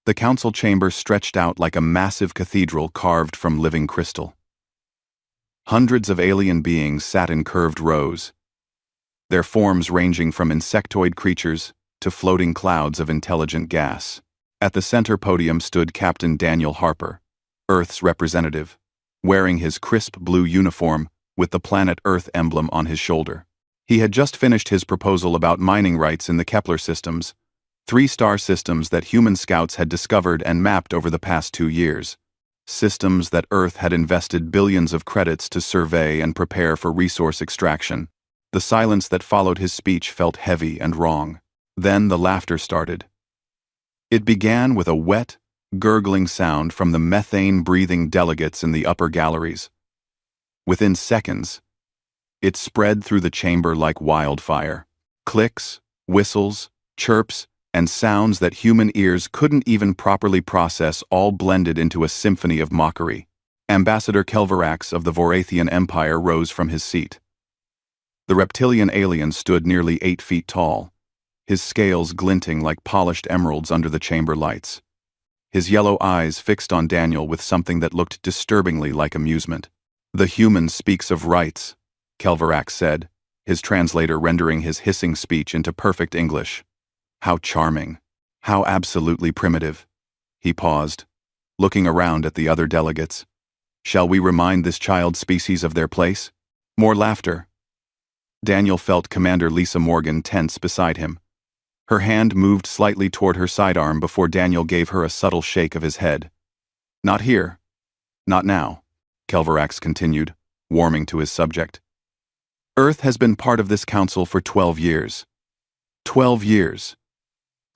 The council chamber stretched out like a massive cathedral carved from living crystal. Hundreds of alien beings sat in curved rows, their forms ranging from insectoid creatures to floating clouds of intelligent gas. At the center podium stood Captain Daniel Harper, Earth's representative, wearing his crisp blue uniform with the planet Earth emblem on his shoulder. He had just finished his proposal about mining rights in the Kepler systems, 3-star systems that human scouts had discovered and mapped over the past 2 years. Systems that Earth had invested billions of credits to survey and prepare for resource extraction. The silence that followed his speech felt heavy and wrong. Then the laughter started. It began with a wet, gurgling sound from the methane-breathing delegates in the upper galleries. Within seconds, it spread through the chamber like wildfire. Clicks, whistles, chirps, and sounds that human ears couldn't even properly process all blended into a symphony of mockery. Ambassador Kelvarax of the Vorathian Empire rose from his seat. The reptilian alien stood nearly 8 feet tall, his scales glinting like polished emeralds under the chamber lights. His yellow eyes fixed on Daniel with something that looked disturbingly like amusement. "The human speaks of rights," Kelvarax said, his translator rendering his hissing speech into perfect English. "How charming. How absolutely primitive." He paused, looking around at the other delegates. "Shall we remind this child species of their place?" More laughter. Daniel felt Commander Lisa Morgan tense beside him. Her hand moved slightly toward her sidearm before Daniel gave her a subtle shake of his head. "Not here. Not now," Kelvarax continued, warming to his subject. "Earth has been part of this council for 12 years. 12 years.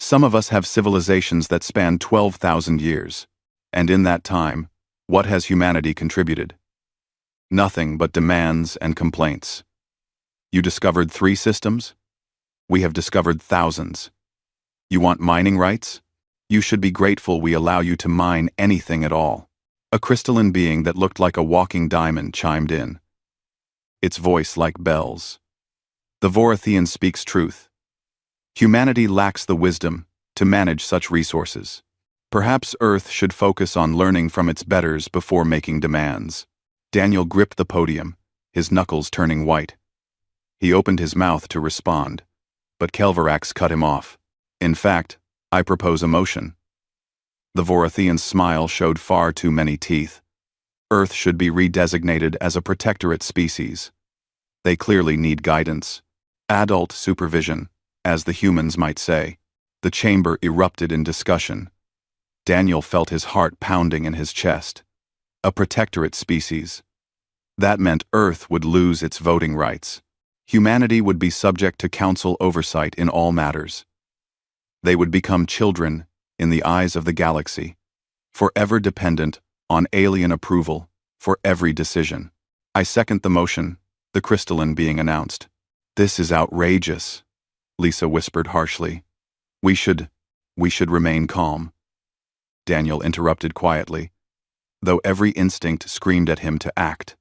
Some of us have civilizations that span 12,000 years. And in that time, what has humanity contributed? Nothing but demands and complaints. You discovered 3 systems? We have discovered thousands. You want mining rights? You should be grateful we allow you to mine anything at all." A crystalline being that looked like a walking diamond chimed in, its voice like bells. "The Vorathian speaks truth. Humanity lacks the wisdom to manage such resources. Perhaps Earth should focus on learning from its betters before making demands." Daniel gripped the podium, his knuckles turning white. He opened his mouth to respond, but Kelvarax cut him off. "In fact, I propose a motion." The Vorathian's smile showed far too many teeth. Earth should be redesignated as a protectorate species. They clearly need guidance. Adult supervision, as the humans might say. The chamber erupted in discussion. Daniel felt his heart pounding in his chest. A protectorate species. That meant Earth would lose its voting rights. Humanity would be subject to council oversight in all matters. They would become children in the eyes of the galaxy, forever dependent on alien approval for every decision. "I second the motion," the crystalline being announced. "This is outrageous," Lisa whispered harshly. We should remain calm." Daniel interrupted quietly, though every instinct screamed at him to act,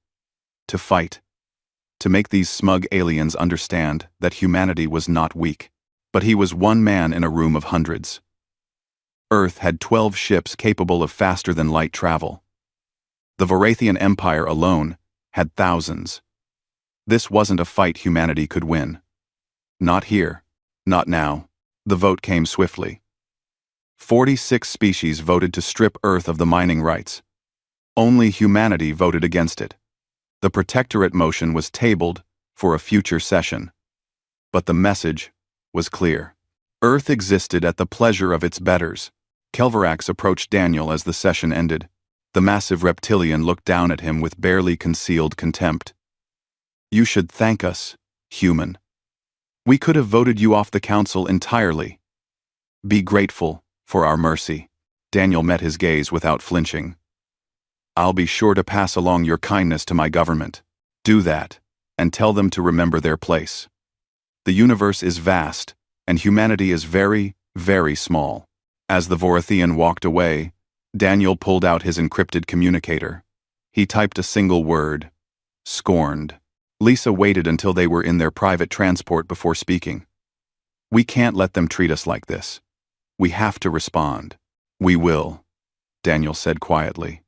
to fight, to make these smug aliens understand that humanity was not weak. But he was one man in a room of hundreds. Earth had 12 ships capable of faster-than-light travel. The Vorathian Empire alone had thousands. This wasn't a fight humanity could win. Not here. Not now. The vote came swiftly. 46 species voted to strip Earth of the mining rights. Only humanity voted against it. The protectorate motion was tabled for a future session. But the message was clear. Earth existed at the pleasure of its betters. Kelvarax approached Daniel as the session ended. The massive reptilian looked down at him with barely concealed contempt. "You should thank us, human. We could have voted you off the council entirely. Be grateful for our mercy." Daniel met his gaze without flinching. "I'll be sure to pass along your kindness to my government. Do that, and tell them to remember their place. The universe is vast, and humanity is very, very small." As the Vorathian walked away, Daniel pulled out his encrypted communicator. He typed a single word: "Scorned." Lisa waited until they were in their private transport before speaking. "We can't let them treat us like this. We have to respond." We will, Daniel said quietly.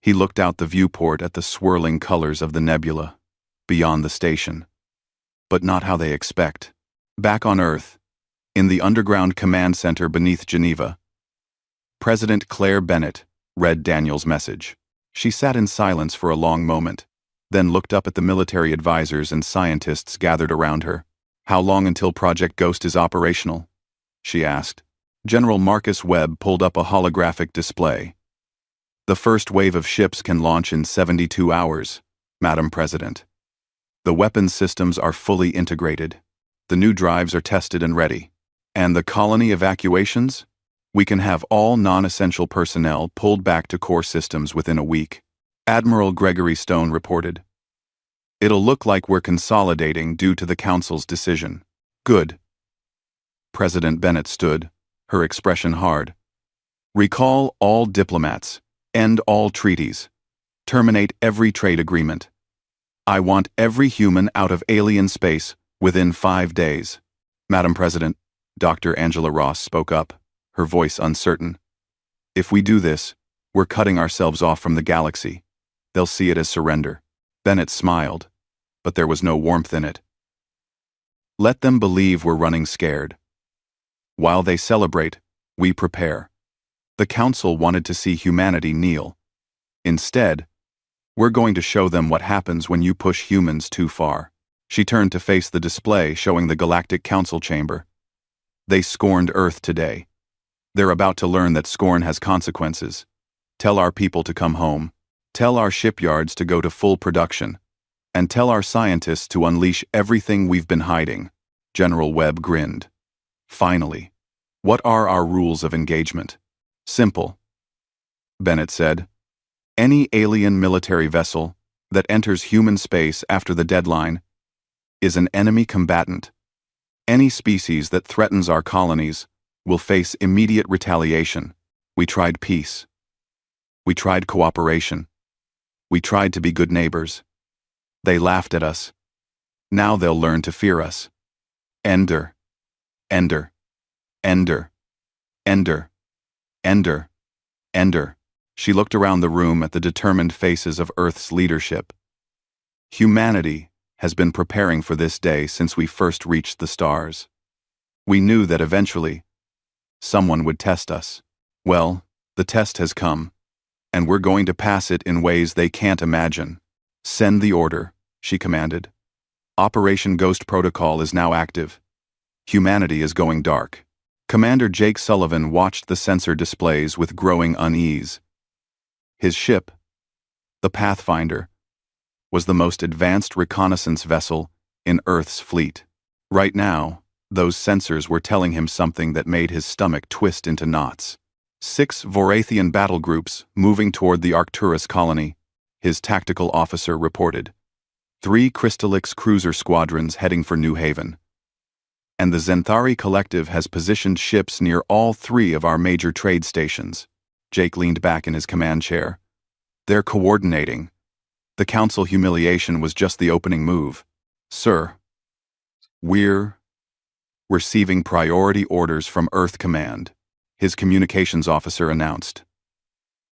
He looked out the viewport at the swirling colors of the nebula, beyond the station. But not how they expect. Back on Earth, in the underground command center beneath Geneva, President Claire Bennett read Daniel's message. She sat in silence for a long moment, then looked up at the military advisors and scientists gathered around her. How long until Project Ghost is operational? She asked. General Marcus Webb pulled up a holographic display. The first wave of ships can launch in 72 hours, Madam President. The weapons systems are fully integrated. The new drives are tested and ready. And the colony evacuations? We can have all non-essential personnel pulled back to core systems within a week, Admiral Gregory Stone reported. It'll look like we're consolidating due to the Council's decision. Good. President Bennett stood, her expression hard. Recall all diplomats. End all treaties. Terminate every trade agreement. I want every human out of alien space within 5 days. Madam President, Dr. Angela Ross spoke up, her voice uncertain. If we do this, we're cutting ourselves off from the galaxy. They'll see it as surrender. Bennett smiled, but there was no warmth in it. Let them believe we're running scared. While they celebrate, we prepare. The Council wanted to see humanity kneel. Instead, we're going to show them what happens when you push humans too far. She turned to face the display showing the Galactic Council chamber. They scorned Earth today. They're about to learn that scorn has consequences. Tell our people to come home. Tell our shipyards to go to full production. And tell our scientists to unleash everything we've been hiding. General Webb grinned. Finally, what are our rules of engagement? Simple. Bennett said. Any alien military vessel that enters human space after the deadline is an enemy combatant. Any species that threatens our colonies will face immediate retaliation. We tried peace. We tried cooperation. We tried to be good neighbors. They laughed at us. Now they'll learn to fear us. Ender. Ender. Ender. Ender. Ender. Ender. She looked around the room at the determined faces of Earth's leadership. Humanity has been preparing for this day since we first reached the stars. We knew that eventually, someone would test us. Well, the test has come, and we're going to pass it in ways they can't imagine. Send the order, she commanded. Operation Ghost Protocol is now active. Humanity is going dark. Commander Jake Sullivan watched the sensor displays with growing unease. His ship, the Pathfinder, was the most advanced reconnaissance vessel in Earth's fleet. Right now, those sensors were telling him something that made his stomach twist into knots. 6 Vorathian battle groups moving toward the Arcturus colony, his tactical officer reported. 3 Crystallix cruiser squadrons heading for New Haven. And the Zenthari Collective has positioned ships near all 3 of our major trade stations. Jake leaned back in his command chair. They're coordinating. The Council humiliation was just the opening move. Sir, we're receiving priority orders from Earth Command, his communications officer announced.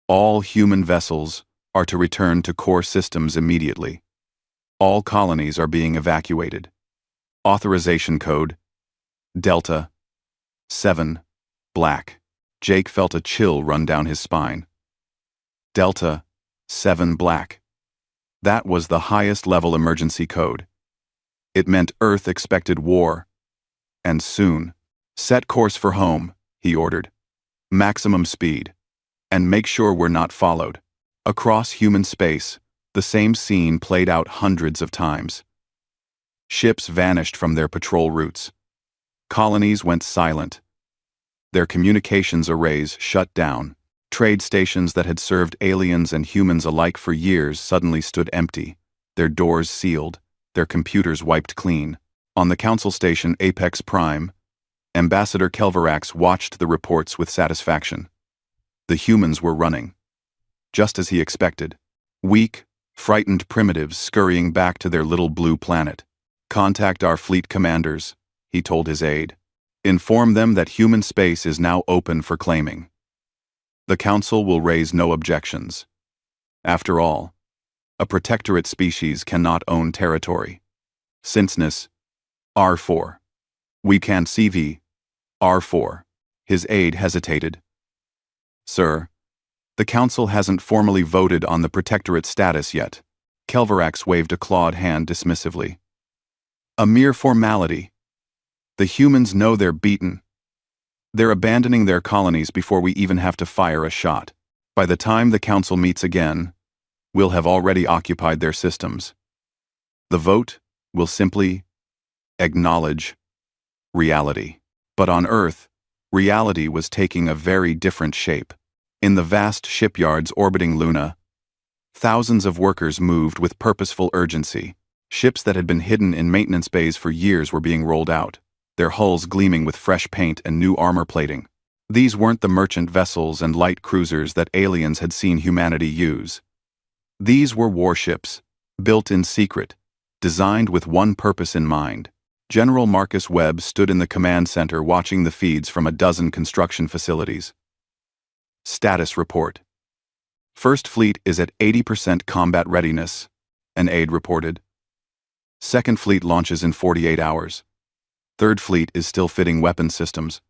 All human vessels are to return to core systems immediately. All colonies are being evacuated. Authorization code Delta 7 Black. Jake felt a chill run down his spine. Delta 7 Black. That was the highest level emergency code. It meant Earth expected war. And soon. Set course for home, he ordered. Maximum speed. And make sure we're not followed. Across human space, the same scene played out hundreds of times. Ships vanished from their patrol routes. Colonies went silent. Their communications arrays shut down. Trade stations that had served aliens and humans alike for years suddenly stood empty, their doors sealed, their computers wiped clean. On the Council station Apex Prime, Ambassador Kelverax watched the reports with satisfaction. The humans were running. Just as he expected. Weak, frightened primitives scurrying back to their little blue planet. Contact our fleet commanders, he told his aide. Inform them that human space is now open for claiming. The Council will raise no objections. After all, a protectorate species cannot own territory. Sinceness, R4. We can't CV, R4. His aide hesitated. Sir, the Council hasn't formally voted on the protectorate status yet. Kelverax waved a clawed hand dismissively. A mere formality. The humans know they're beaten. They're abandoning their colonies before we even have to fire a shot. By the time the Council meets again, we'll have already occupied their systems. The vote will simply acknowledge reality. But on Earth, reality was taking a very different shape. In the vast shipyards orbiting Luna, thousands of workers moved with purposeful urgency. Ships that had been hidden in maintenance bays for years were being rolled out, their hulls gleaming with fresh paint and new armor plating. These weren't the merchant vessels and light cruisers that aliens had seen humanity use. These were warships, built in secret, designed with one purpose in mind. General Marcus Webb stood in the command center watching the feeds from a dozen construction facilities. Status report. First Fleet is at 80% combat readiness, an aide reported. Second Fleet launches in 48 hours. Third Fleet is still fitting weapon systems,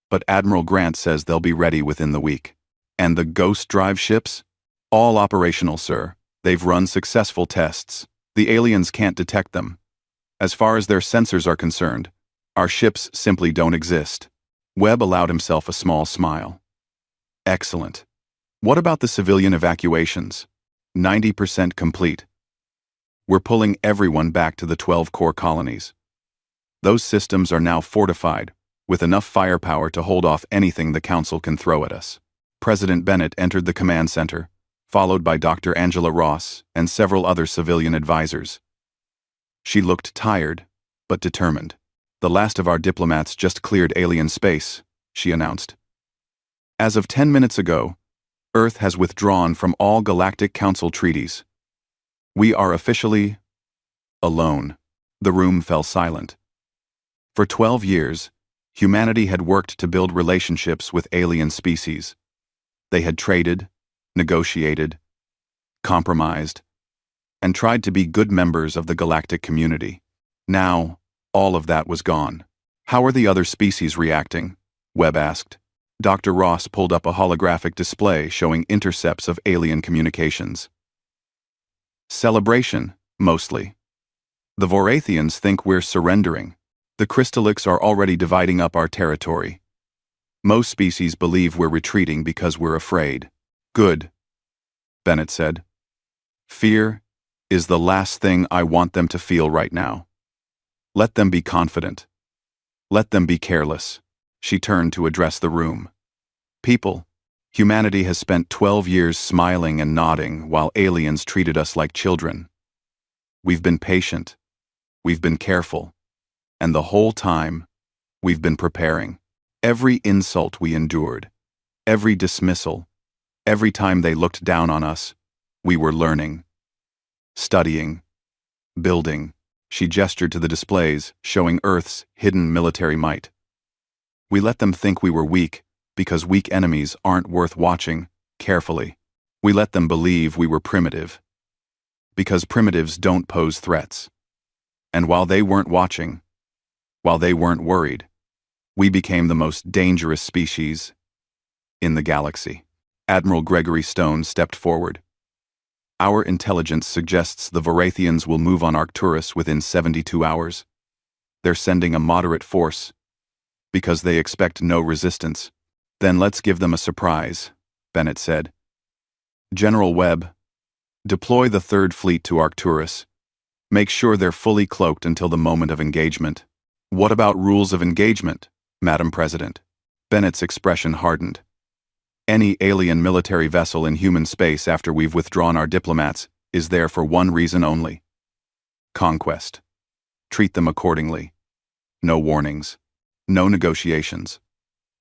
but Admiral Grant says they'll be ready within the week. And the Ghost Drive ships? All operational, sir. They've run successful tests. The aliens can't detect them. As far as their sensors are concerned, our ships simply don't exist. Webb allowed himself a small smile. Excellent. What about the civilian evacuations? 90% complete. We're pulling everyone back to the 12 core colonies. Those systems are now fortified, with enough firepower to hold off anything the Council can throw at us. President Bennett entered the command center, followed by Dr. Angela Ross and several other civilian advisors. She looked tired, but determined. The last of our diplomats just cleared alien space, she announced. As of 10 minutes ago, Earth has withdrawn from all Galactic Council treaties. We are officially alone. The room fell silent. For 12 years, humanity had worked to build relationships with alien species. They had traded, negotiated, compromised, and tried to be good members of the galactic community. Now, all of that was gone. How are the other species reacting? Webb asked. Dr. Ross pulled up a holographic display showing intercepts of alien communications. Celebration, mostly. The Vorathians think we're surrendering. The Crystallics are already dividing up our territory. Most species believe we're retreating because we're afraid. Good, Bennett said. Fear is the last thing I want them to feel right now. Let them be confident. Let them be careless. She turned to address the room. People, humanity has spent 12 years smiling and nodding while aliens treated us like children. We've been patient. We've been careful. And the whole time, we've been preparing. Every insult we endured, every dismissal, every time they looked down on us, we were learning, studying, building. She gestured to the displays, showing Earth's hidden military might. We let them think we were weak, because weak enemies aren't worth watching carefully. We let them believe we were primitive, because primitives don't pose threats. And while they weren't watching, while they weren't worried, we became the most dangerous species in the galaxy. Admiral Gregory Stone stepped forward. Our intelligence suggests the Vorathians will move on Arcturus within 72 hours. They're sending a moderate force, because they expect no resistance. Then let's give them a surprise, Bennett said. General Webb, deploy the Third Fleet to Arcturus. Make sure they're fully cloaked until the moment of engagement. What about rules of engagement, Madam President? Bennett's expression hardened. Any alien military vessel in human space after we've withdrawn our diplomats is there for one reason only. Conquest. Treat them accordingly. No warnings. No negotiations.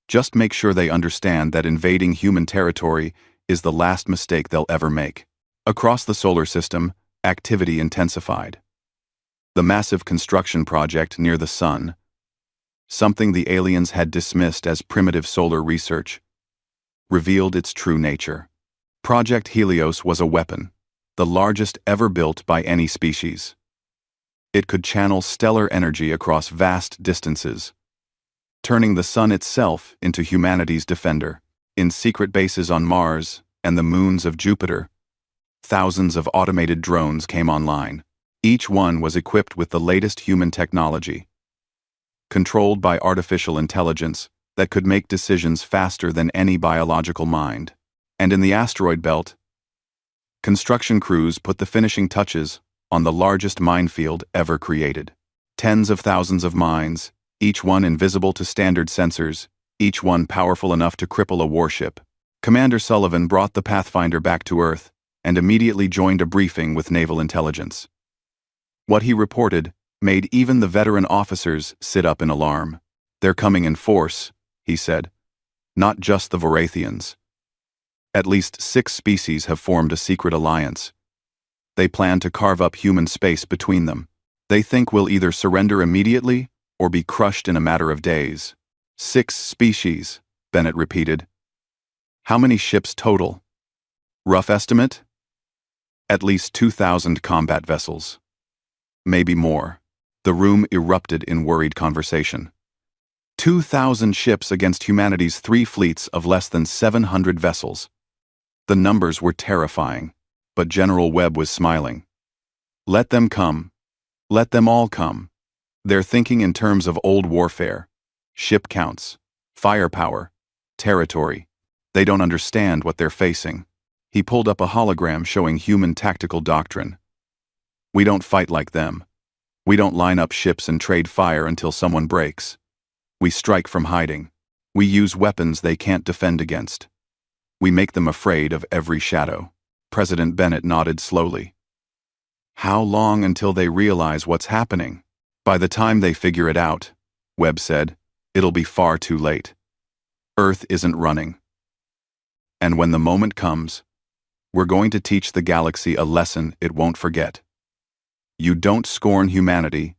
Just make sure they understand that invading human territory is the last mistake they'll ever make. Across the solar system, activity intensified. The massive construction project near the sun, something the aliens had dismissed as primitive solar research, revealed its true nature. Project Helios was a weapon, the largest ever built by any species. It could channel stellar energy across vast distances, turning the sun itself into humanity's defender. In secret bases on Mars and the moons of Jupiter, thousands of automated drones came online. Each one was equipped with the latest human technology, controlled by artificial intelligence that could make decisions faster than any biological mind. And in the asteroid belt, construction crews put the finishing touches on the largest minefield ever created. Tens of thousands of mines, each one invisible to standard sensors, each one powerful enough to cripple a warship. Commander Sullivan brought the Pathfinder back to Earth and immediately joined a briefing with naval intelligence. What he reported made even the veteran officers sit up in alarm. "They're coming in force," he said. "Not just the Vorathians. At least 6 species have formed a secret alliance. They plan to carve up human space between them. They think we'll either surrender immediately or be crushed in a matter of days." 6 species, Bennett repeated. "How many ships total?" "Rough estimate? At least 2,000 combat vessels. Maybe more." The room erupted in worried conversation. 2,000 ships against humanity's 3 fleets of less than 700 vessels. The numbers were terrifying, but General Webb was smiling. "Let them come. Let them all come. They're thinking in terms of old warfare. Ship counts, firepower, territory. They don't understand what they're facing." He pulled up a hologram showing human tactical doctrine. "We don't fight like them. We don't line up ships and trade fire until someone breaks. We strike from hiding. We use weapons they can't defend against. We make them afraid of every shadow." President Bennett nodded slowly. "How long until they realize what's happening?" "By the time they figure it out," Webb said, "it'll be far too late. Earth isn't running. And when the moment comes, we're going to teach the galaxy a lesson it won't forget. You don't scorn humanity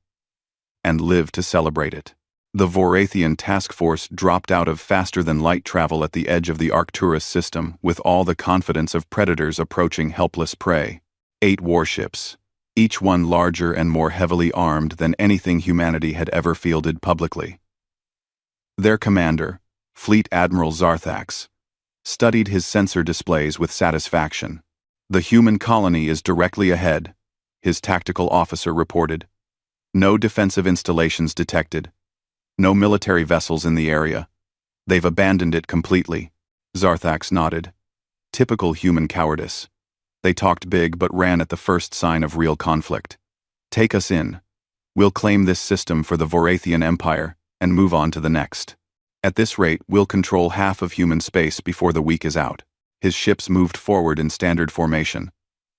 and live to celebrate it." The Vorathian task force dropped out of faster-than-light travel at the edge of the Arcturus system with all the confidence of predators approaching helpless prey. 8 warships, each one larger and more heavily armed than anything humanity had ever fielded publicly. Their commander, Fleet Admiral Zarthax, studied his sensor displays with satisfaction. "The human colony is directly ahead," his tactical officer reported. "No defensive installations detected. No military vessels in the area. They've abandoned it completely." Zarthax nodded. Typical human cowardice. They talked big but ran at the first sign of real conflict. "Take us in. We'll claim this system for the Vorathian Empire and move on to the next. At this rate, we'll control half of human space before the week is out." His ships moved forward in standard formation,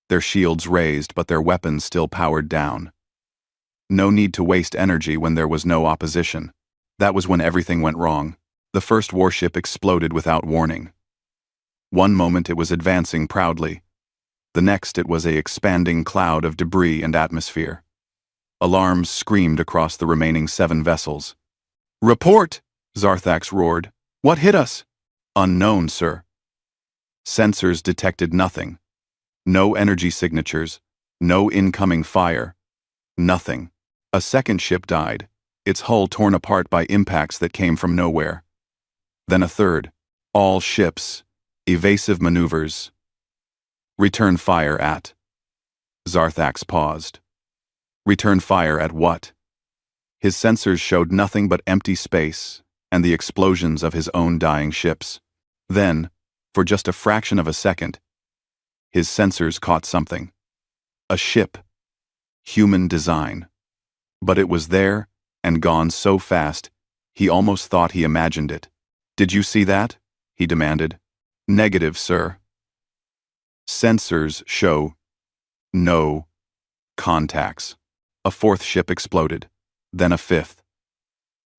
their shields raised but their weapons still powered down. No need to waste energy when there was no opposition. That was when everything went wrong. The first warship exploded without warning. One moment it was advancing proudly. The next it was an expanding cloud of debris and atmosphere. Alarms screamed across the remaining 7 vessels. "Report!" Zarthax roared. "What hit us?" "Unknown, sir." Sensors detected nothing. No energy signatures, no incoming fire. Nothing. A second ship died, its hull torn apart by impacts that came from nowhere. Then a third. All ships. Evasive maneuvers. "Return fire at..." Zarthax paused. "Return fire at what?" His sensors showed nothing but empty space and the explosions of his own dying ships. Then, for just a fraction of a second, his sensors caught something. A ship. Human design. But it was there and gone so fast, he almost thought he imagined it. "Did you see that?" he demanded. "Negative, sir." Sensors show no contacts. A 4th ship exploded, then a 5th.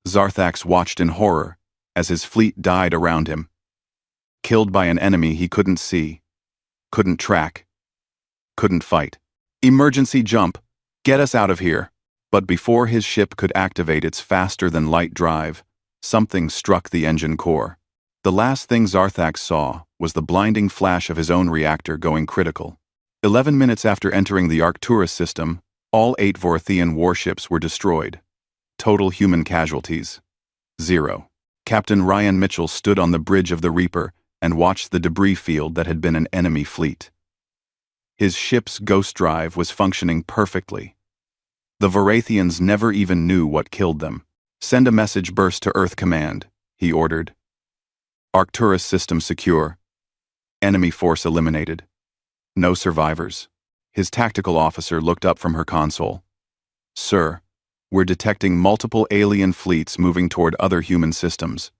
Zarthax watched in horror as his fleet died around him. Killed by an enemy he couldn't see, couldn't track, couldn't fight. "Emergency jump! Get us out of here!" But before his ship could activate its faster-than-light drive, something struck the engine core. The last thing Zarthax saw was the blinding flash of his own reactor going critical. 11 minutes after entering the Arcturus system, all 8 Vorthian warships were destroyed. Total human casualties: 0. Captain Ryan Mitchell stood on the bridge of the Reaper and watched the debris field that had been an enemy fleet. His ship's ghost drive was functioning perfectly. The Vorathians never even knew what killed them. "Send a message burst to Earth Command," he ordered. "Arcturus system secure. Enemy force eliminated. No survivors." His tactical officer looked up from her console. "Sir, we're detecting multiple alien fleets moving toward other human systems.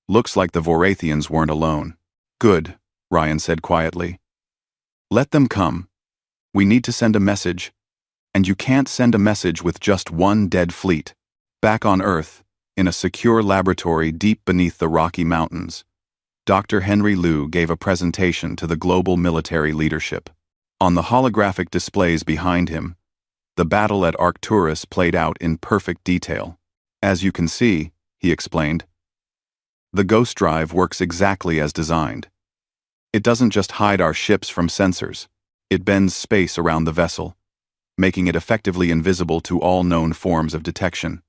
Looks like the Vorathians weren't alone." "Good," Ryan said quietly. "Let them come. We need to send a message, and you can't send a message with just one dead fleet." Back on Earth, in a secure laboratory deep beneath the Rocky Mountains, Dr. Henry Liu gave a presentation to the global military leadership. On the holographic displays behind him, the battle at Arcturus played out in perfect detail. "As you can see," he explained, "the ghost drive works exactly as designed. It doesn't just hide our ships from sensors, it bends space around the vessel, making it effectively invisible to all known forms of detection.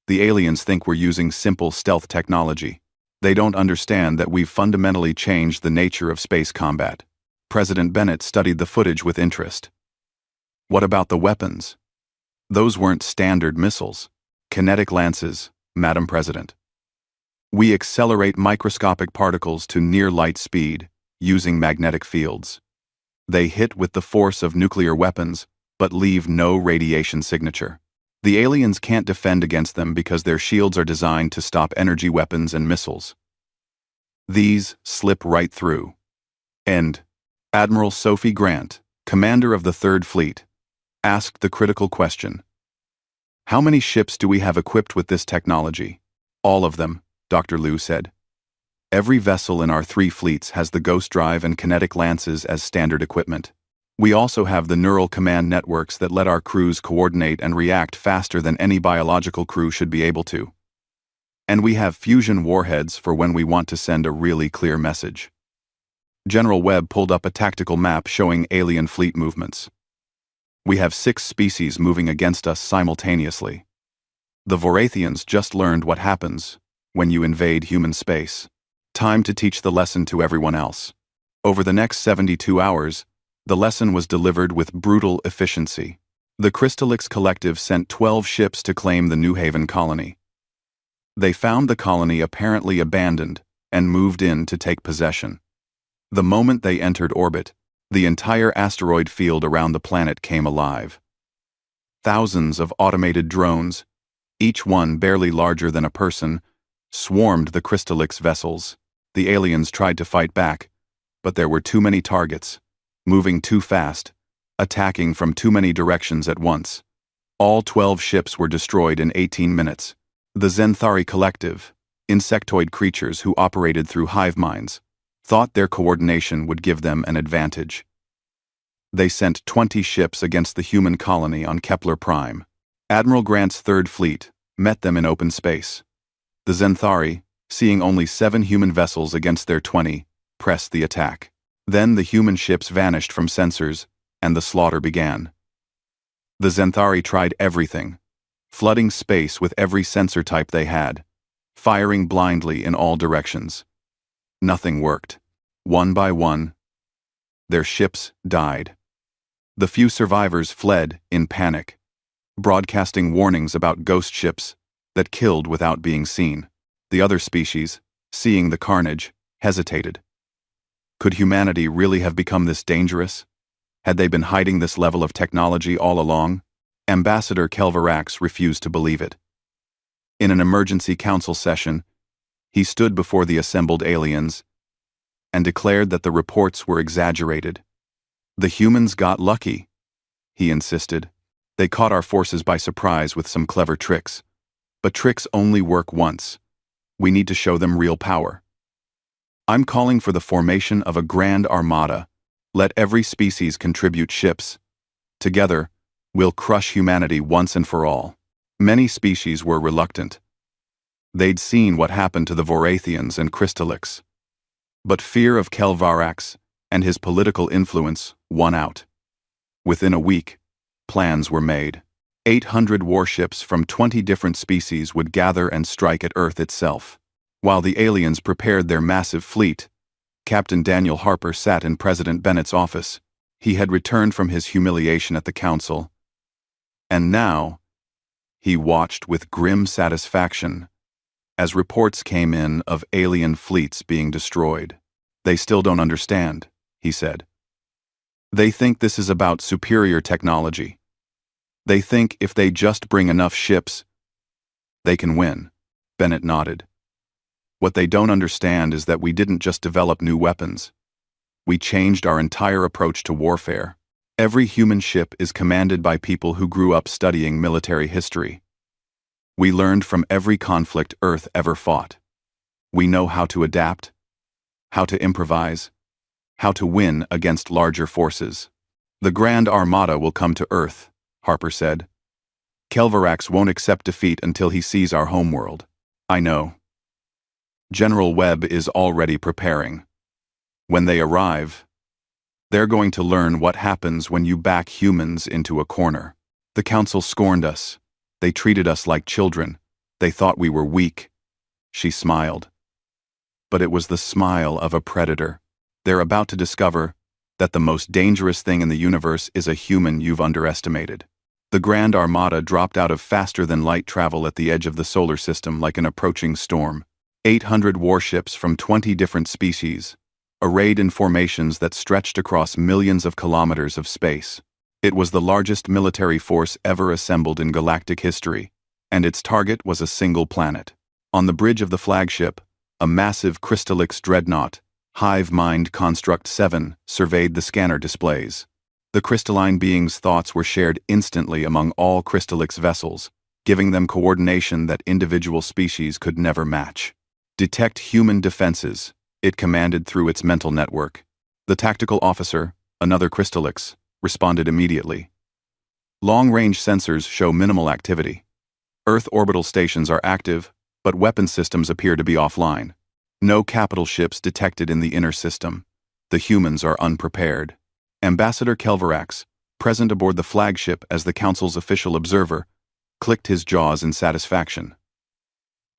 The aliens think we're using simple stealth technology. They don't understand that we've fundamentally changed the nature of space combat." President Bennett studied the footage with interest. "What about the weapons?" "Those weren't standard missiles. Kinetic lances, Madam President. We accelerate microscopic particles to near light speed, using magnetic fields. They hit with the force of nuclear weapons, but leave no radiation signature. The aliens can't defend against them because their shields are designed to stop energy weapons and missiles. These slip right through." And Admiral Sophie Grant, commander of the Third Fleet, asked the critical question. "How many ships do we have equipped with this technology?" "All of them," Dr. Liu said. "Every vessel in our 3 fleets has the ghost drive and kinetic lances as standard equipment. We also have the neural command networks that let our crews coordinate and react faster than any biological crew should be able to. And we have fusion warheads for when we want to send a really clear message." General Webb pulled up a tactical map showing alien fleet movements. "We have 6 species moving against us simultaneously. The Vorathians just learned what happens when you invade human space. Time to teach the lesson to everyone else." Over the next 72 hours, the lesson was delivered with brutal efficiency. The Crystallix Collective sent 12 ships to claim the New Haven colony. They found the colony apparently abandoned and moved in to take possession. The moment they entered orbit, the entire asteroid field around the planet came alive. Thousands of automated drones, each one barely larger than a person, swarmed the Crystallix vessels. The aliens tried to fight back, but there were too many targets, moving too fast, attacking from too many directions at once. All 12 ships were destroyed in 18 minutes. The Zenthari Collective, insectoid creatures who operated through hive minds, thought their coordination would give them an advantage. They sent 20 ships against the human colony on Kepler Prime. Admiral Grant's Third Fleet met them in open space. The Zenthari, seeing only 7 human vessels against their 20, pressed the attack. Then the human ships vanished from sensors, and the slaughter began. The Zenthari tried everything, flooding space with every sensor type they had, firing blindly in all directions. Nothing worked. One by one, their ships died. The few survivors fled in panic, broadcasting warnings about ghost ships that killed without being seen. The other species, seeing the carnage, hesitated. Could humanity really have become this dangerous? Had they been hiding this level of technology all along? Ambassador Kelvarax refused to believe it. In an emergency council session, he stood before the assembled aliens and declared that the reports were exaggerated. "The humans got lucky," he insisted. "They caught our forces by surprise with some clever tricks. But tricks only work once. We need to show them real power. I'm calling for the formation of a grand armada. Let every species contribute ships. Together, we'll crush humanity once and for all." Many species were reluctant. They'd seen what happened to the Vorathians and Crystallix. But fear of Kelvarax and his political influence won out. Within a week, plans were made. 800 warships from 20 different species would gather and strike at Earth itself. While the aliens prepared their massive fleet, Captain Daniel Harper sat in President Bennett's office. He had returned from his humiliation at the council. And now, he watched with grim satisfaction as reports came in of alien fleets being destroyed. "They still don't understand," he said. "They think this is about superior technology. They think if they just bring enough ships, they can win." Bennett nodded. "What they don't understand is that we didn't just develop new weapons. We changed our entire approach to warfare. Every human ship is commanded by people who grew up studying military history. We learned from every conflict Earth ever fought. We know how to adapt, how to improvise, how to win against larger forces. The Grand Armada will come to Earth," Harper said. "Kelvarax won't accept defeat until he sees our homeworld." "I know. General Webb is already preparing. When they arrive, they're going to learn what happens when you back humans into a corner. The Council scorned us. They treated us like children. They thought we were weak." She smiled. But it was the smile of a predator. "They're about to discover that the most dangerous thing in the universe is a human you've underestimated." The Grand Armada dropped out of faster-than-light travel at the edge of the solar system like an approaching storm. 800 warships from 20 different species, arrayed in formations that stretched across millions of kilometers of space. It was the largest military force ever assembled in galactic history, and its target was a single planet. On the bridge of the flagship, a massive Crystallix dreadnought, Hive Mind Construct 7, surveyed the scanner displays. The crystalline being's thoughts were shared instantly among all Crystallix vessels, giving them coordination that individual species could never match. "Detect human defenses," it commanded through its mental network. The tactical officer, another Crystallix, responded immediately. "Long-range sensors show minimal activity. Earth orbital stations are active, but weapon systems appear to be offline. No capital ships detected in the inner system. The humans are unprepared." Ambassador Kelvarax, present aboard the flagship as the Council's official observer, clicked his jaws in satisfaction.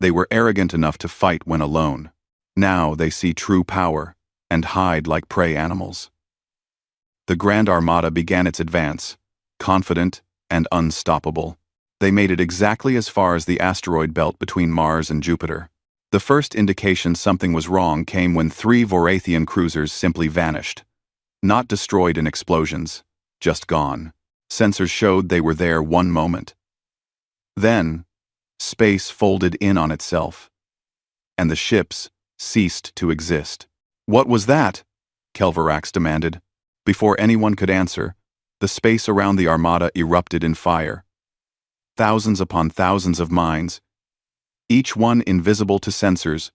They were arrogant enough to fight when alone. Now they see true power and hide like prey animals. The Grand Armada began its advance, confident and unstoppable. They made it exactly as far as the asteroid belt between Mars and Jupiter. The first indication something was wrong came when 3 Vorathian cruisers simply vanished. Not destroyed in explosions, just gone. Sensors showed they were there one moment. Then, space folded in on itself, and the ships ceased to exist. "What was that?" Kelvarax demanded. Before anyone could answer, the space around the Armada erupted in fire. Thousands upon thousands of mines, each one invisible to sensors,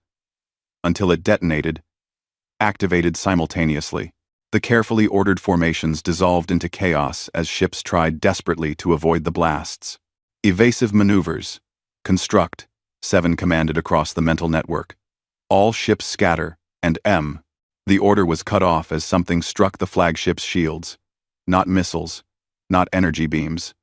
until it detonated, activated simultaneously. The carefully ordered formations dissolved into chaos as ships tried desperately to avoid the blasts. "Evasive maneuvers. Construct," 7 commanded across the mental network. "All ships scatter, and M." The order was cut off as something struck the flagship's shields. Not missiles, not energy beams.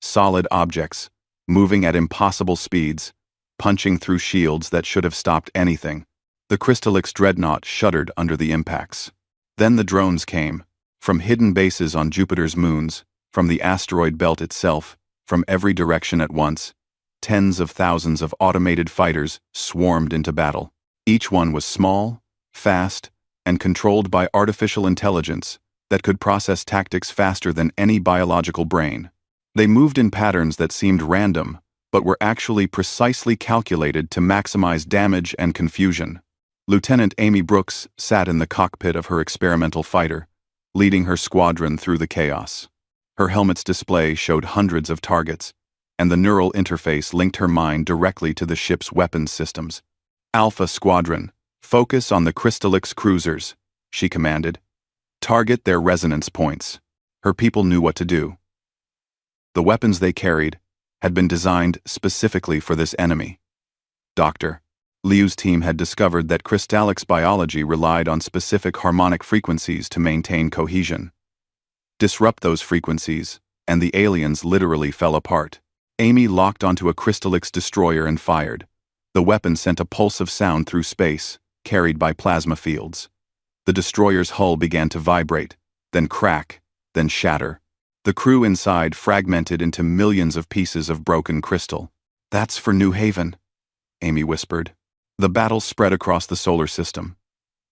Solid objects, moving at impossible speeds, punching through shields that should have stopped anything. The Crystallix dreadnought shuddered under the impacts. Then the drones came, from hidden bases on Jupiter's moons, from the asteroid belt itself, from every direction at once. Tens of thousands of automated fighters swarmed into battle. Each one was small, fast, and controlled by artificial intelligence that could process tactics faster than any biological brain. They moved in patterns that seemed random, but were actually precisely calculated to maximize damage and confusion. Lieutenant Amy Brooks sat in the cockpit of her experimental fighter, leading her squadron through the chaos. Her helmet's display showed hundreds of targets, and the neural interface linked her mind directly to the ship's weapons systems. "Alpha Squadron, focus on the Crystallix cruisers," she commanded. "Target their resonance points." Her people knew what to do. The weapons they carried had been designed specifically for this enemy. Dr. Liu's team had discovered that crystallics biology relied on specific harmonic frequencies to maintain cohesion. Disrupt those frequencies, and the aliens literally fell apart. Amy locked onto a crystallix destroyer and fired. The weapon sent a pulse of sound through space, carried by plasma fields. The destroyer's hull began to vibrate, then crack, then shatter. The crew inside fragmented into millions of pieces of broken crystal. "That's for New Haven," Amy whispered. The battle spread across the solar system.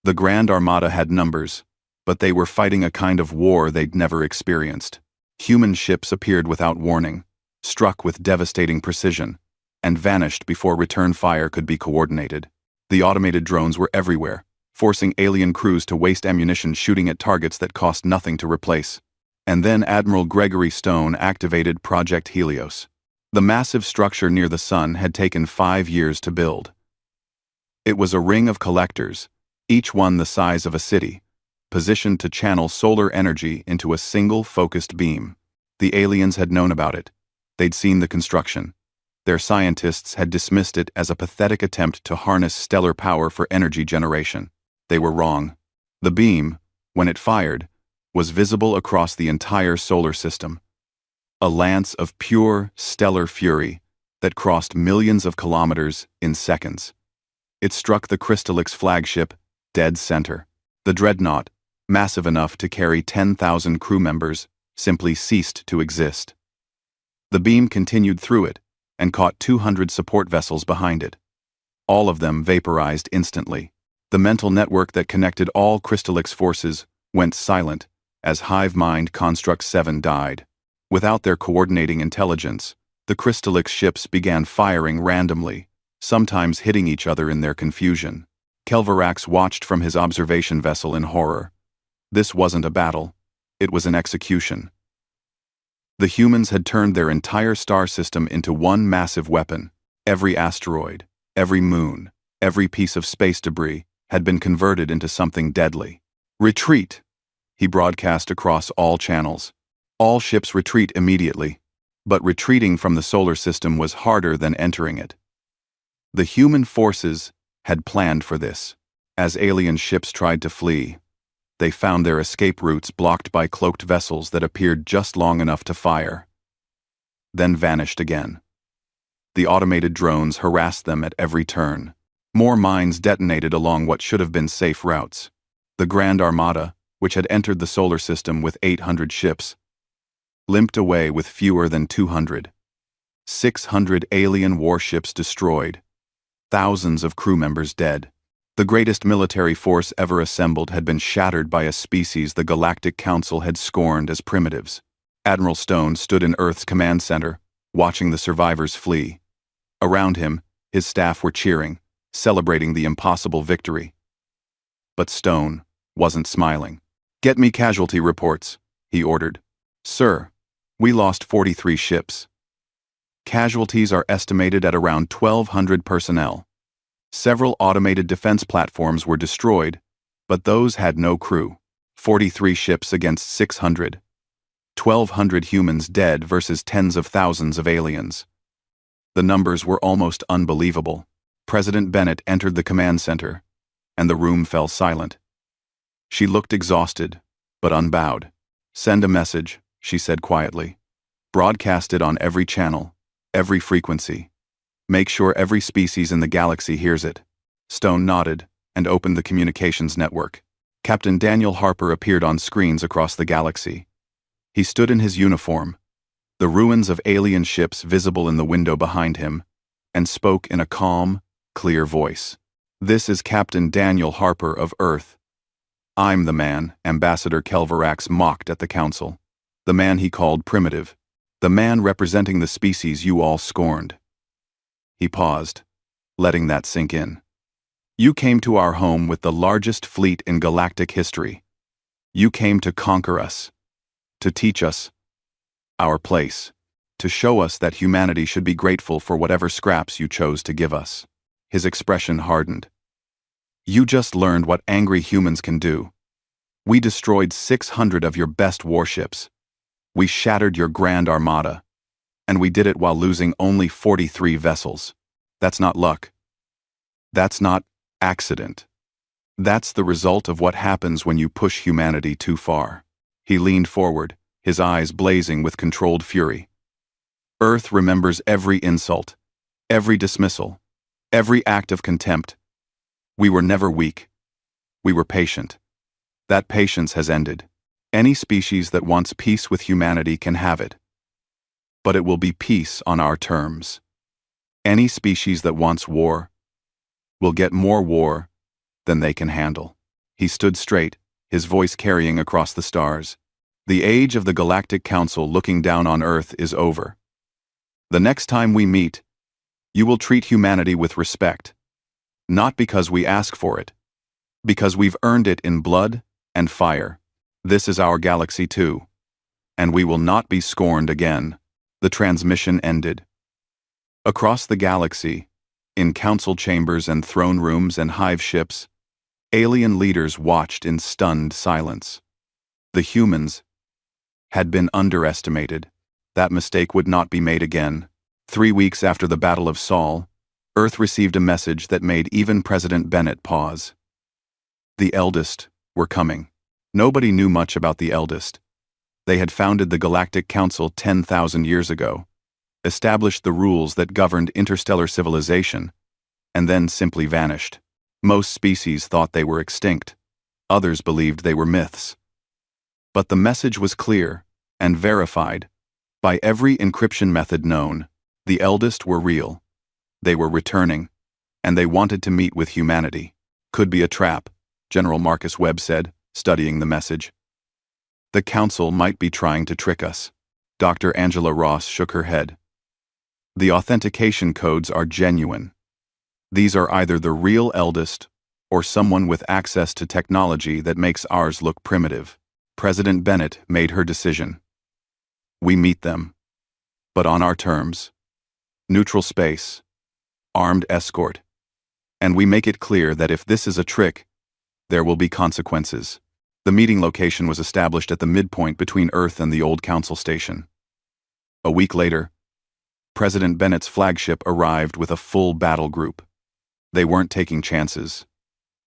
The Grand Armada had numbers, but they were fighting a kind of war they'd never experienced. Human ships appeared without warning, struck with devastating precision, and vanished before return fire could be coordinated. The automated drones were everywhere, forcing alien crews to waste ammunition shooting at targets that cost nothing to replace. And then Admiral Gregory Stone activated Project Helios. The massive structure near the sun had taken 5 years to build. It was a ring of collectors, each one the size of a city, positioned to channel solar energy into a single focused beam. The aliens had known about it. They'd seen the construction. Their scientists had dismissed it as a pathetic attempt to harness stellar power for energy generation. They were wrong. The beam, when it fired, was visible across the entire solar system. A lance of pure, stellar fury that crossed millions of kilometers in seconds. It struck the Crystallix flagship dead center. The dreadnought, massive enough to carry 10,000 crew members, simply ceased to exist. The beam continued through it and caught 200 support vessels behind it. All of them vaporized instantly. The mental network that connected all Crystallix forces went silent as Hive Mind Construct 7 died. Without their coordinating intelligence, the Crystallix ships began firing randomly, sometimes hitting each other in their confusion. Kelvarax watched from his observation vessel in horror. This wasn't a battle. It was an execution. The humans had turned their entire star system into one massive weapon. Every asteroid, every moon, every piece of space debris had been converted into something deadly. "Retreat!" he broadcast across all channels. All ships retreat immediately. But retreating from the solar system was harder than entering it. The human forces had planned for this. As alien ships tried to flee, they found their escape routes blocked by cloaked vessels that appeared just long enough to fire, then vanished again. The automated drones harassed them at every turn. More mines detonated along what should have been safe routes. The Grand Armada, which had entered the solar system with 800 ships, limped away with fewer than 200. 600 alien warships destroyed. Thousands of crew members dead. The greatest military force ever assembled had been shattered by a species the Galactic Council had scorned as primitives. Admiral Stone stood in Earth's command center, watching the survivors flee. Around him, his staff were cheering, celebrating the impossible victory. But Stone wasn't smiling. "Get me casualty reports," he ordered. "Sir, we lost 43 ships. Casualties are estimated at around 1,200 personnel. Several automated defense platforms were destroyed, but those had no crew. 43 ships against 600. 1,200 humans dead versus tens of thousands of aliens." The numbers were almost unbelievable. President Bennett entered the command center, and the room fell silent. She looked exhausted, but unbowed. "Send a message," she said quietly. "Broadcast it on every channel, every frequency. Make sure every species in the galaxy hears it." Stone nodded and opened the communications network. Captain Daniel Harper appeared on screens across the galaxy. He stood in his uniform, the ruins of alien ships visible in the window behind him, and spoke in a calm, clear voice. "This is Captain Daniel Harper of Earth. I'm the man," Ambassador Kelvarax mocked at the council. "The man he called primitive. The man representing the species you all scorned." He paused, letting that sink in. "You came to our home with the largest fleet in galactic history. You came to conquer us, to teach us our place, to show us that humanity should be grateful for whatever scraps you chose to give us." His expression hardened. "You just learned what angry humans can do. We destroyed 600 of your best warships. We shattered your Grand Armada. And we did it while losing only 43 vessels. That's not luck. That's not accident. That's the result of what happens when you push humanity too far. He leaned forward, his eyes blazing with controlled fury. Earth remembers every insult, every dismissal, every act of contempt. We were never weak. We were patient. That patience has ended. Any species that wants peace with humanity can have it. But it will be peace on our terms. Any species that wants war will get more war than they can handle. He stood straight, his voice carrying across the stars. The age of the Galactic Council looking down on Earth is over. The next time we meet, you will treat humanity with respect. Not because we ask for it, because we've earned it in blood and fire. This is our galaxy too, and we will not be scorned again. The transmission ended. Across the galaxy, in council chambers and throne rooms and hive ships, alien leaders watched in stunned silence. The humans had been underestimated. That mistake would not be made again. 3 weeks after the Battle of Sol, Earth received a message that made even President Bennett pause. The eldest were coming. Nobody knew much about the eldest. They had founded the Galactic Council 10,000 years ago, established the rules that governed interstellar civilization, and then simply vanished. Most species thought they were extinct. Others believed they were myths. But the message was clear and verified by every encryption method known. The eldest were real. They were returning, and they wanted to meet with humanity. Could be a trap, General Marcus Webb said, studying the message. The Council might be trying to trick us. Dr. Angela Ross shook her head. The authentication codes are genuine. These are either the real eldest or someone with access to technology that makes ours look primitive. President Bennett made her decision. We meet them, but on our terms. Neutral space, armed escort, and we make it clear that if this is a trick, there will be consequences. The meeting location was established at the midpoint between Earth and the old council station. A week later, President Bennett's flagship arrived with a full battle group. They weren't taking chances.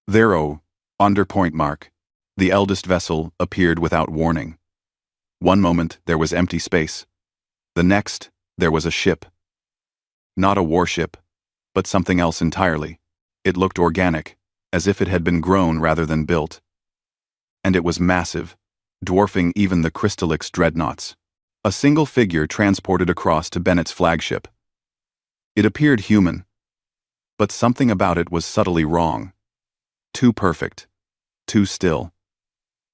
There, under point mark, the eldest vessel appeared without warning. One moment there was empty space. The next, there was a ship. Not a warship, but something else entirely. It looked organic, as if it had been grown rather than built. And it was massive, dwarfing even the Crystallix dreadnoughts. A single figure transported across to Bennett's flagship. It appeared human, but something about it was subtly wrong. Too perfect, too still.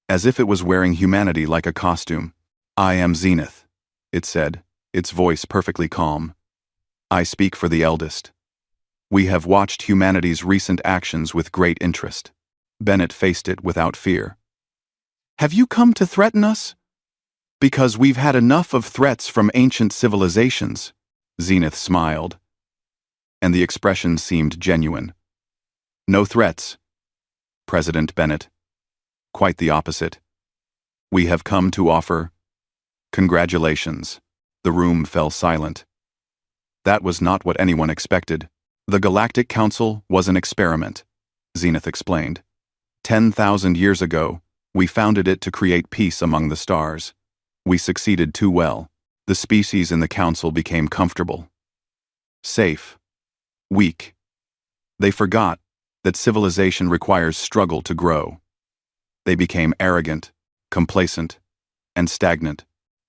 As if it was wearing humanity like a costume. I am Zenith, it said, its voice perfectly calm. I speak for the eldest. We have watched humanity's recent actions with great interest. Bennett faced it without fear. Have you come to threaten us? Because we've had enough of threats from ancient civilizations, Zenith smiled. And the expression seemed genuine. No threats, President Bennett. Quite the opposite. We have come to offer congratulations. The room fell silent. That was not what anyone expected. The Galactic Council was an experiment, Zenith explained. 10,000 years ago, we founded it to create peace among the stars. We succeeded too well. The species in the Council became comfortable, safe, weak. They forgot that civilization requires struggle to grow. They became arrogant, complacent, and stagnant.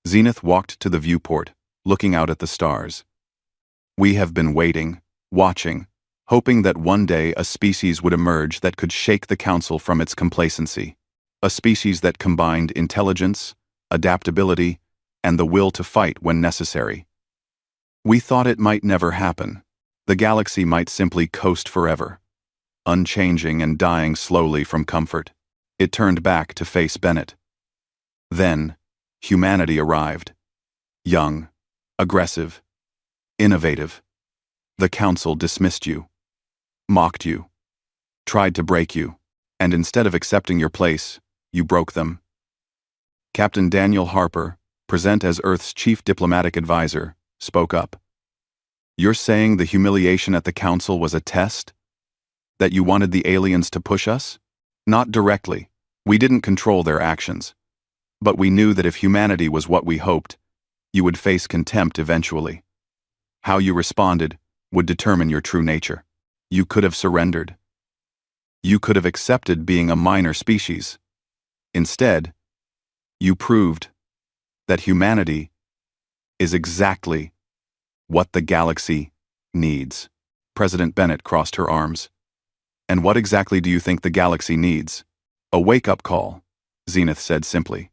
Zenith walked to the viewport, looking out at the stars. We have been waiting, watching, hoping that one day a species would emerge that could shake the Council from its complacency. A species that combined intelligence, adaptability, and the will to fight when necessary. We thought it might never happen. The galaxy might simply coast forever, unchanging and dying slowly from comfort. It turned back to face Bennett. Then, humanity arrived. Young, aggressive, innovative. The Council dismissed you, mocked you, tried to break you, and instead of accepting your place, you broke them. Captain Daniel Harper, present as Earth's chief diplomatic advisor, spoke up. You're saying the humiliation at the Council was a test? That you wanted the aliens to push us? Not directly. We didn't control their actions. But we knew that if humanity was what we hoped, you would face contempt eventually. How you responded would determine your true nature. You could have surrendered. You could have accepted being a minor species. Instead, you proved that humanity is exactly what the galaxy needs. President Bennett crossed her arms. And what exactly do you think the galaxy needs? A wake-up call, Zenith said simply.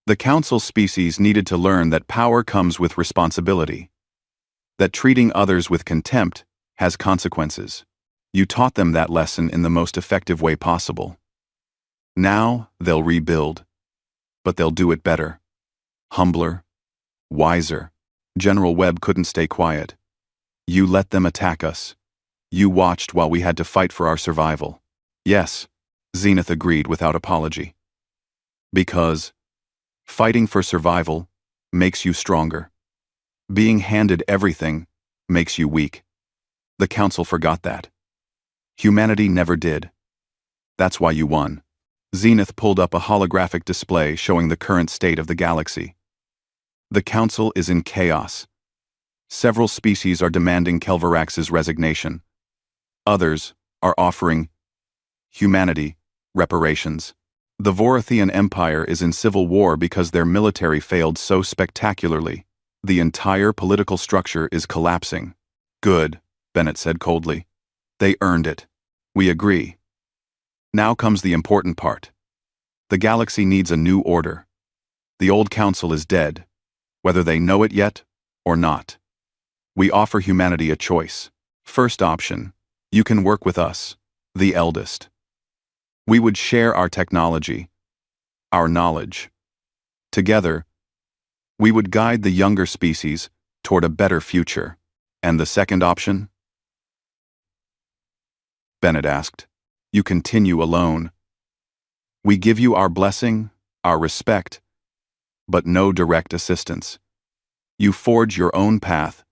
The council species needed to learn that power comes with responsibility, that treating others with contempt has consequences. You taught them that lesson in the most effective way possible. Now they'll rebuild, but they'll do it better, humbler, wiser. General Webb couldn't stay quiet. You let them attack us. You watched while we had to fight for our survival. Yes, Zenith agreed without apology. Because fighting for survival makes you stronger. Being handed everything makes you weak. The council forgot that. Humanity never did. That's why you won. Zenith pulled up a holographic display showing the current state of the galaxy. The council is in chaos. Several species are demanding Kelvarax's resignation. Others are offering humanity reparations. The Vorathian Empire is in civil war because their military failed so spectacularly. The entire political structure is collapsing. Good, Bennett said coldly. They earned it. We agree. Now comes the important part. The galaxy needs a new order. The old council is dead, whether they know it yet or not. We offer humanity a choice. First option, you can work with us, the eldest. We would share our technology, our knowledge. Together, we would guide the younger species toward a better future. And the second option? Bennett asked. You continue alone. We give you our blessing, our respect, but no direct assistance. You forge your own path.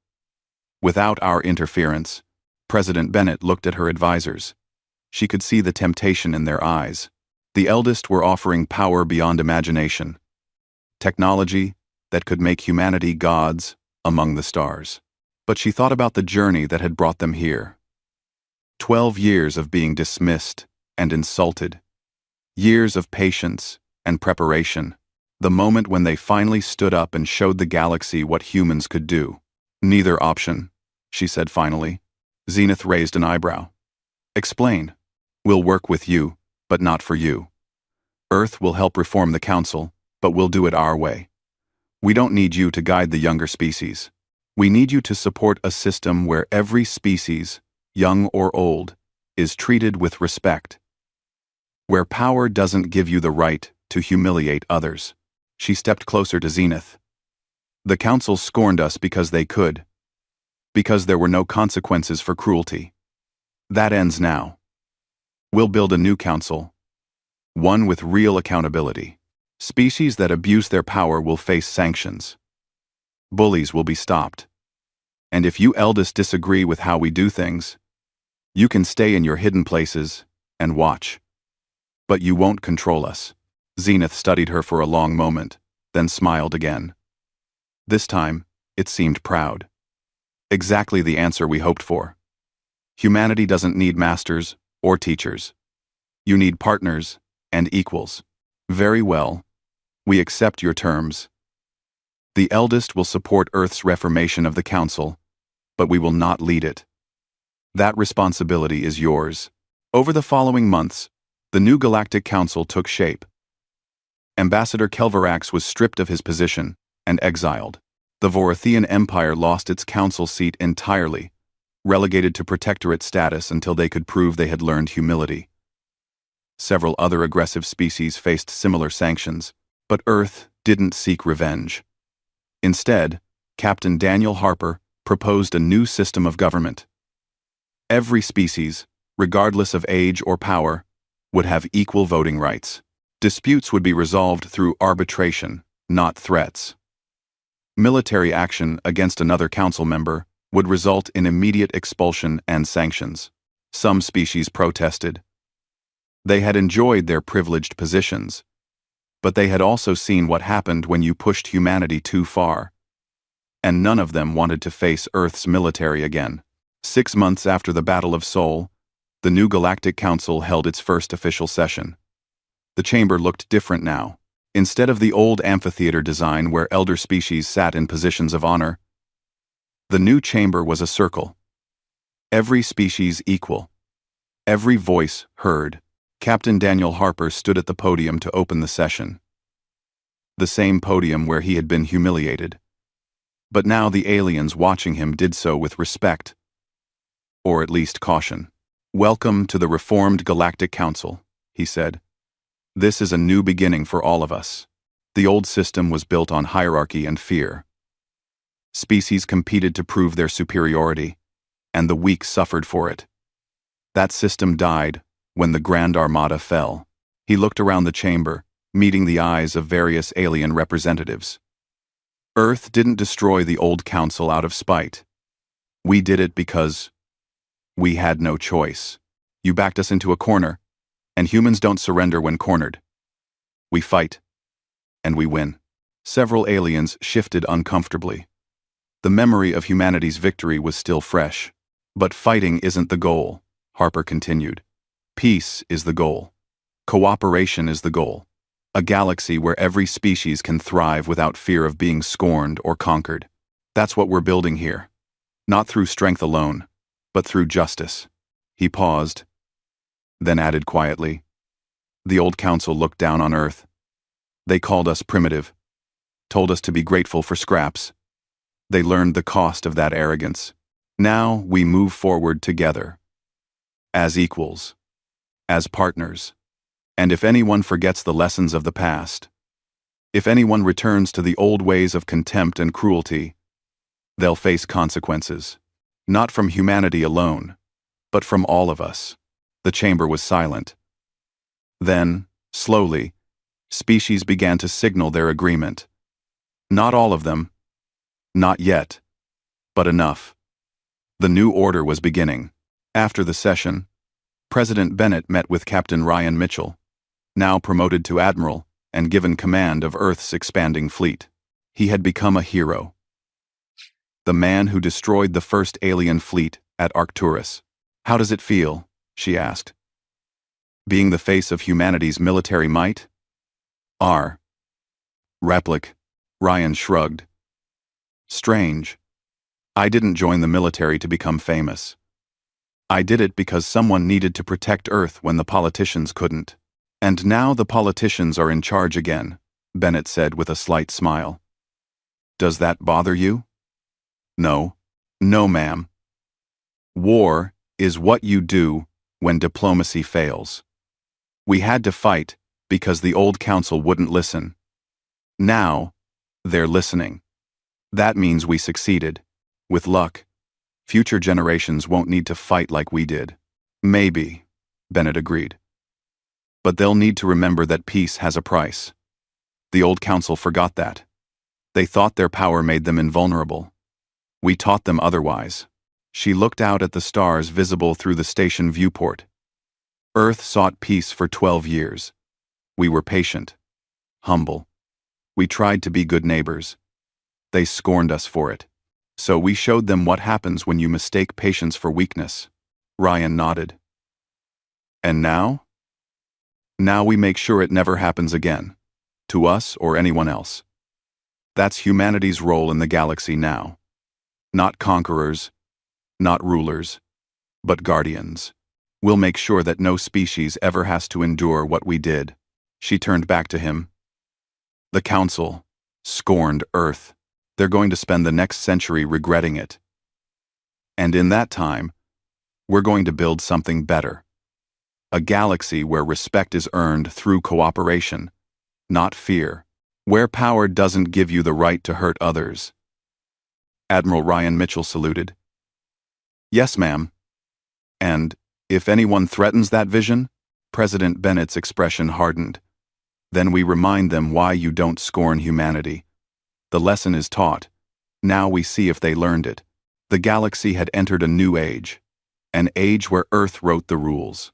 Without our interference. President Bennett looked at her advisors. She could see the temptation in their eyes. The eldest were offering power beyond imagination. Technology that could make humanity gods among the stars. But she thought about the journey that had brought them here. 12 years of being dismissed and insulted. Years of patience and preparation. The moment when they finally stood up and showed the galaxy what humans could do. Neither option, she said finally. Zenith raised an eyebrow. Explain. We'll work with you, but not for you. Earth will help reform the council, but we'll do it our way. We don't need you to guide the younger species. We need you to support a system where every species, young or old, is treated with respect. Where power doesn't give you the right to humiliate others. She stepped closer to Zenith. The council scorned us because they could. Because there were no consequences for cruelty. That ends now. We'll build a new council. One with real accountability. Species that abuse their power will face sanctions. Bullies will be stopped. And if you eldest disagree with how we do things, you can stay in your hidden places and watch. But you won't control us. Zenith studied her for a long moment, then smiled again. This time, it seemed proud. Exactly the answer we hoped for. Humanity doesn't need masters or teachers. You need partners and equals. Very well. We accept your terms. The eldest will support Earth's reformation of the Council, but we will not lead it. That responsibility is yours. Over the following months, the new Galactic Council took shape. Ambassador Kelvarax was stripped of his position and exiled. The Vorathian Empire lost its council seat entirely, relegated to protectorate status until they could prove they had learned humility. Several other aggressive species faced similar sanctions, but Earth didn't seek revenge. Instead, Captain Daniel Harper proposed a new system of government. Every species, regardless of age or power, would have equal voting rights. Disputes would be resolved through arbitration, not threats. Military action against another council member would result in immediate expulsion and sanctions. Some species protested. They had enjoyed their privileged positions, but they had also seen what happened when you pushed humanity too far. And none of them wanted to face Earth's military again. 6 months after the Battle of Sol, the new Galactic Council held its first official session. The chamber looked different now. Instead of the old amphitheater design where elder species sat in positions of honor, the new chamber was a circle. Every species equal. Every voice heard. Captain Daniel Harper stood at the podium to open the session. The same podium where he had been humiliated. But now the aliens watching him did so with respect, or at least caution. "Welcome to the Reformed Galactic Council," he said. "This is a new beginning for all of us. The old system was built on hierarchy and fear. Species competed to prove their superiority, and the weak suffered for it. That system died when the Grand Armada fell." He looked around the chamber, meeting the eyes of various alien representatives. "Earth didn't destroy the old council out of spite. We did it because we had no choice. You backed us into a corner, and humans don't surrender when cornered. We fight, and we win." Several aliens shifted uncomfortably. The memory of humanity's victory was still fresh. "But fighting isn't the goal," Harper continued. "Peace is the goal. Cooperation is the goal. A galaxy where every species can thrive without fear of being scorned or conquered. That's what we're building here. Not through strength alone, but through justice." He paused, then added quietly, "The old council looked down on Earth. They called us primitive, told us to be grateful for scraps. They learned the cost of that arrogance. Now we move forward together. As equals. As partners. And if anyone forgets the lessons of the past, if anyone returns to the old ways of contempt and cruelty, they'll face consequences. Not from humanity alone, but from all of us." The chamber was silent. Then, slowly, species began to signal their agreement. Not all of them. Not yet. But enough. The new order was beginning. After the session, President Bennett met with Captain Ryan Mitchell, now promoted to Admiral and given command of Earth's expanding fleet. He had become a hero. The man who destroyed the first alien fleet at Arcturus. "How does it feel?" she asked. "Being the face of humanity's military might?" Replic. Ryan shrugged. "Strange. I didn't join the military to become famous. I did it because someone needed to protect Earth when the politicians couldn't. And now the politicians are in charge again," Bennett said with a slight smile. "Does that bother you?" "No. No, ma'am. War is what you do when diplomacy fails. We had to fight because the old council wouldn't listen. Now, they're listening. That means we succeeded. With luck, future generations won't need to fight like we did." "Maybe," Bennett agreed. "But they'll need to remember that peace has a price. The old council forgot that. They thought their power made them invulnerable. We taught them otherwise." She looked out at the stars visible through the station viewport. "Earth sought peace for 12 years. We were patient, humble. We tried to be good neighbors. They scorned us for it. So we showed them what happens when you mistake patience for weakness." Ryan nodded. "And now? Now we make sure it never happens again, to us or anyone else. That's humanity's role in the galaxy now. Not conquerors, not rulers, but guardians. We'll make sure that no species ever has to endure what we did." She turned back to him. "The Council scorned Earth. They're going to spend the next century regretting it. And in that time, we're going to build something better. A galaxy where respect is earned through cooperation, not fear. Where power doesn't give you the right to hurt others." Admiral Ryan Mitchell saluted. "Yes, ma'am. And if anyone threatens that vision," President Bennett's expression hardened, "then we remind them why you don't scorn humanity. The lesson is taught. Now we see if they learned it. The galaxy had entered a new age. an age where Earth wrote the rules.